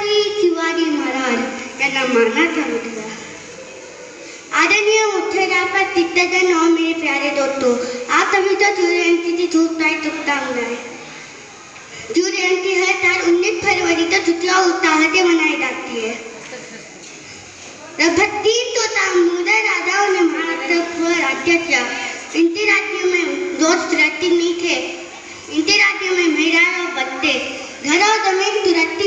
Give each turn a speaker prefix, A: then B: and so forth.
A: रात्री शिवाजी महाराज यांना मानाचा मुलगा आदरणीय मुख्य रापा तित्तजन और मेरे प्यारे दोस्तों, आप सभी तो सूर्य जयंती की खूब शुभकामनाएं। सूर्य जयंती हर साल 19 फरवरी को छुट्टियां उत्साह से मनाई जाती है। लगभग 300 साल मुगल राजाओं ने महाराष्ट्र पर राज्य किया। इनके राज्य में दोस्त सुरक्षित नहीं थे। इनके राज्य में महिलाएं और बच्चे घर और जमीन सुरक्षित